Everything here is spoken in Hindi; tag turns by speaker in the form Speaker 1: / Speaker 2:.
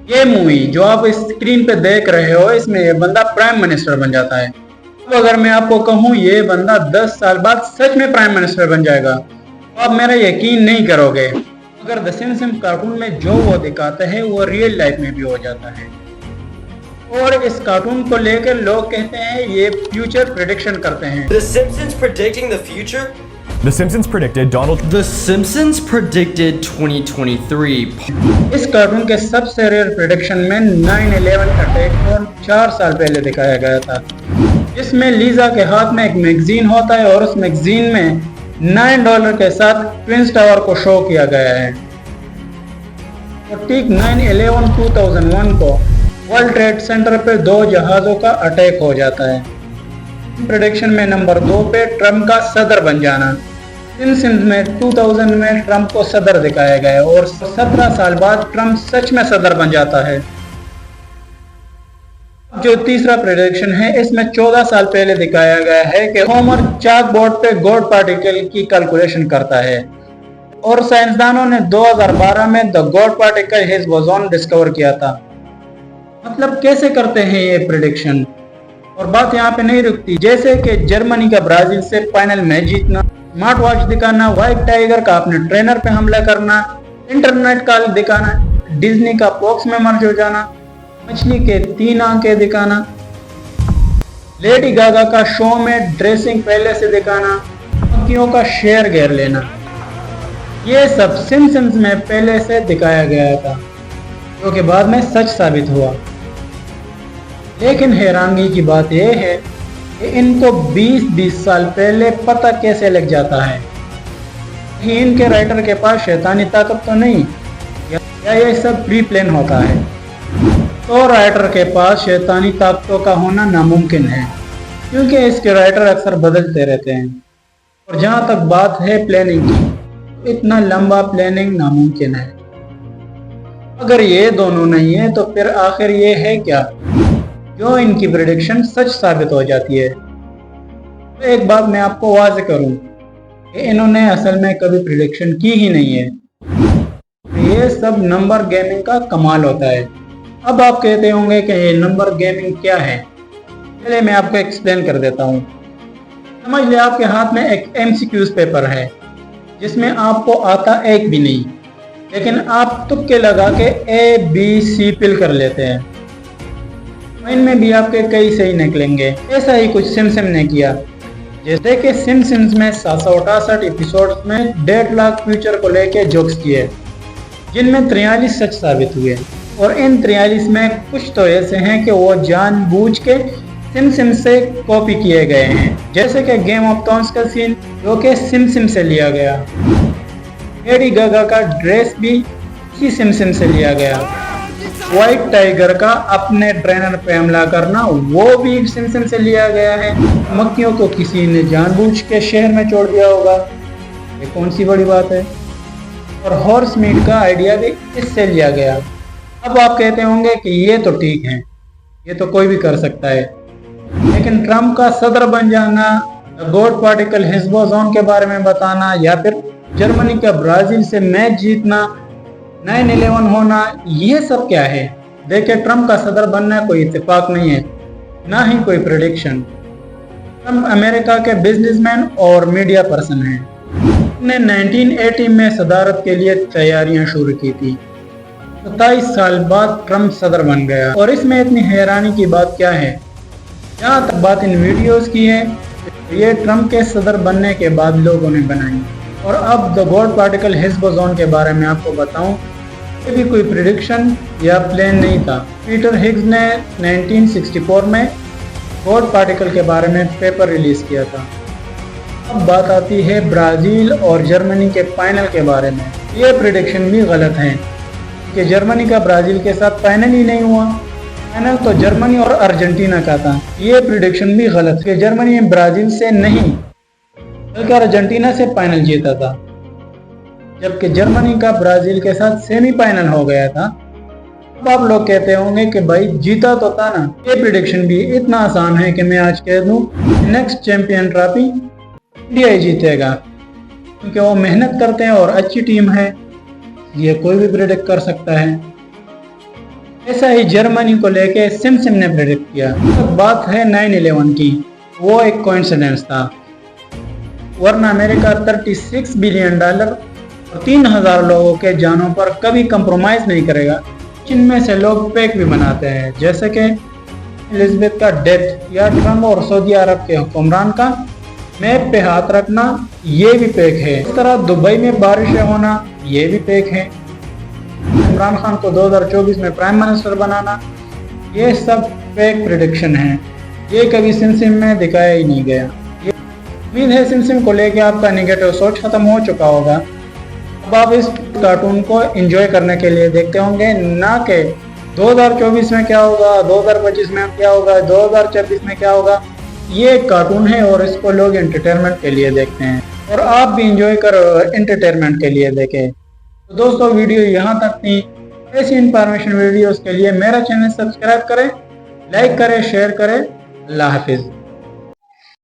Speaker 1: ये मूवी जो आप स्क्रीन पे देख रहे हो, इसमें ये बंदा प्राइम मिनिस्टर बन जाता है। अब अगर मैं आपको कहूँ ये बंदा 10 साल बाद सच में प्राइम मिनिस्टर बन जाएगा तो आप मेरा यकीन नहीं करोगे। अगर द सिम्पसंस कार्टून में जो वो दिखाते हैं वो रियल लाइफ में भी हो जाता है। और इस कार्टून को लेकर लोग कहते हैं ये फ्यूचर प्रेडिक्शन करते हैं।
Speaker 2: The Simpsons predicting the future?
Speaker 3: The Simpsons predicted Donald.
Speaker 2: The Simpsons predicted 2023.
Speaker 1: इस कार्टून के सबसे रेयर प्रेडिक्शन में 9/11 अटैक को 4 साल पहले दिखाया गया था। इसमें लीजा के हाथ में एक मैगजीन होता है और उस मैगजीन में $9 के साथ ट्विंस टावर को शो किया गया है। और ठीक 9/11/2001 को वर्ल्ड ट्रेड सेंटर पे 2 जहाज़ों का अटैक हो जाता है। प्रेडिक्शन में नंबर 2 पे ट्रम्प का सदर बन जाना। सिम्पसंस में 2000 में ट्रम्प को सदर दिखाया गया और 17 साल बाद ट्रम्प सच में सदर बन जाता है। जो तीसरा प्रेडिक्शन है इसमें 14 साल पहले दिखाया गया है कि होमर चाक बोर्ड पे गॉड पार्टिकल की कैलकुलेशन करता है और साइंसदानों ने 2012 में the God particle Higgs boson discover किया था। मतलब कैसे करते हैं ये प्रेडिक्शन। और बात यहाँ पे नहीं रुकती, जैसे कि जर्मनी का ब्राजील से फाइनल मैच जीतना, स्मार्ट वॉच दिखाना, व्हाइट टाइगर का अपने ट्रेनर पे हमला करना, इंटरनेट कॉल दिखाना, डिज्नी का पॉक्स में मर्ज हो जाना, मछली के 3 आंखें दिखाना, लेडी गागा का शो में ड्रेसिंग पहले से दिखाना, पक्षियों का शेर घेर लेना, ये सब सिम्पसंस में पहले से दिखाया गया था जो कि बाद में सच साबित हुआ। लेकिन हैरानगी की बात यह है कि इनको 20-20 साल पहले पता कैसे लग जाता है। कहीं इनके राइटर के पास शैतानी ताकत तो नहीं, या ये सब प्री प्लान होता है। तो राइटर के पास शैतानी ताकतों का होना नामुमकिन है क्योंकि इसके राइटर अक्सर बदलते रहते हैं। और जहाँ तक बात है प्लानिंग की, तो इतना लंबा प्लानिंग नामुमकिन है। अगर ये दोनों नहीं है तो फिर आखिर ये है क्या जो इनकी प्रेडिक्शन सच साबित हो जाती है। तो एक बात मैं आपको वाज़ेह करूं कि इन्होंने असल में कभी प्रेडिक्शन की ही नहीं है। ये सब नंबर गेमिंग का कमाल होता है। अब आप कहते होंगे कि ये नंबर गेमिंग क्या है। चलिए मैं आपको एक्सप्लेन कर देता हूँ। समझ ले आपके हाथ में एक MCQs पेपर है जिसमें आपको आता एक भी नहीं, लेकिन आप तुक्के लगा के ABC फिल कर लेते हैं। इनमें भी आपके कई सही निकलेंगे। ऐसा ही कुछ सिम्पसन ने किया। जैसे कि सिम्पसंस में 768 एपिसोड्स में 1.5 लाख फ्यूचर को लेके जोक्स किए जिनमें 43 सच साबित हुए। और इन 43 में कुछ तो ऐसे हैं कि वो जानबूझ के सिम्पसंस से कॉपी किए गए हैं, जैसे कि गेम ऑफ थ्रोन्स का सीन जो कि सिम्पसंस से लिया गया। लेडी गागा का ड्रेस भी इसी सिम्पसंस से लिया गया। व्हाइट टाइगर का अपने ट्रेनर पे हमला करना वो भी सिम्पसंस से लिया गया है। मक्खियों को किसी ने जानबूझ के शहर में छोड़ दिया होगा, ये कौन सी बड़ी बात है। और हॉर्स मीट का आइडिया भी इससे लिया गया। अब आप कहते होंगे कि ये तो ठीक है, ये तो कोई भी कर सकता है, लेकिन ट्रम्प का सदर बन जाना, गॉड पार्टिकल हिग्स बोसॉन के बारे में बताना, या फिर जर्मनी का ब्राजील से मैच जीतना, 9/11 होना, ये सब क्या है। देखिए, ट्रम्प का सदर बनना कोई इत्तेफाक नहीं है, ना ही कोई प्रेडिक्शन। ट्रम्प अमेरिका के बिजनेसमैन और मीडिया पर्सन हैं। उसने 1980 में सदारत के लिए तैयारियां शुरू की थी। 27 साल बाद ट्रम्प सदर बन गया। और इसमें इतनी हैरानी की बात क्या है। जहाँ तक बात इन वीडियोस की है, ये ट्रम्प के सदर बनने के बाद लोगों ने बनाई। और अब the God particle Higgs boson के बारे में आपको बताऊं, ये भी कोई प्रेडिक्शन या प्लान नहीं था। पीटर हिग्स ने 1964 में गॉड पार्टिकल के बारे में पेपर रिलीज किया था। अब बात आती है ब्राज़ील और जर्मनी के फाइनल के बारे में। ये प्रेडिक्शन भी गलत है कि जर्मनी का ब्राज़ील के साथ फाइनल ही नहीं हुआ। फाइनल तो जर्मनी और अर्जेंटीना का था। ये प्रेडिक्शन भी गलत है कि जर्मनी ब्राज़ील से नहीं बल्कि अर्जेंटीना से फाइनल जीता था, जबकि जर्मनी का ब्राज़ील के साथ सेमीफाइनल हो गया था। अब आप लोग कहते होंगे कि भाई जीता तो था ना। ये प्रेडिक्शन भी इतना आसान है कि मैं आज कह दूं नेक्स्ट चैंपियन ट्रॉफी इंडिया ही जीतेगा, क्योंकि वो मेहनत करते हैं और अच्छी टीम है, ये कोई भी प्रेडिक्ट कर सकता है। ऐसा ही जर्मनी को लेके सिमसिम ने प्रेडिक्ट किया। अब बात है 9/11 की, वो एक कोइंसिडेंस था, वरना अमेरिका $36 बिलियन और 3000 लोगों के जानों पर कभी कंप्रोमाइज नहीं करेगा। जिनमें से लोग पेक भी बनाते हैं, जैसे कि एलिजाबेथ का डेथ या ट्रम्प और सऊदी अरब के हुक्मरान का मैप पे हाथ रखना, ये भी पेक है। इस तरह दुबई में बारिशें होना, ये भी पेक है। इमरान खान को 2024 में प्राइम मिनिस्टर बनाना, ये सब फेक प्रेडिक्शन है, ये कभी सिमसिम में दिखाया ही नहीं गया। उम्मीद है सिमसिम को लेके आपका नेगेटिव सोच खत्म हो चुका होगा। अब आप इस कार्टून को एंजॉय करने के लिए देखते होंगे, ना कि 2024 में क्या होगा, 2025 में क्या होगा, 2026 में क्या होगा। ये एक कार्टून है और इसको लोग एंटरटेनमेंट के लिए देखते हैं, और आप भी एंजॉय कर एंटरटेनमेंट के लिए देखें। तो दोस्तों, वीडियो यहाँ तक थी। ऐसी इंफॉर्मेशन वीडियोस के लिए मेरा चैनल सब्सक्राइब करें, लाइक करें, शेयर करें। अल्लाह हाफिज़।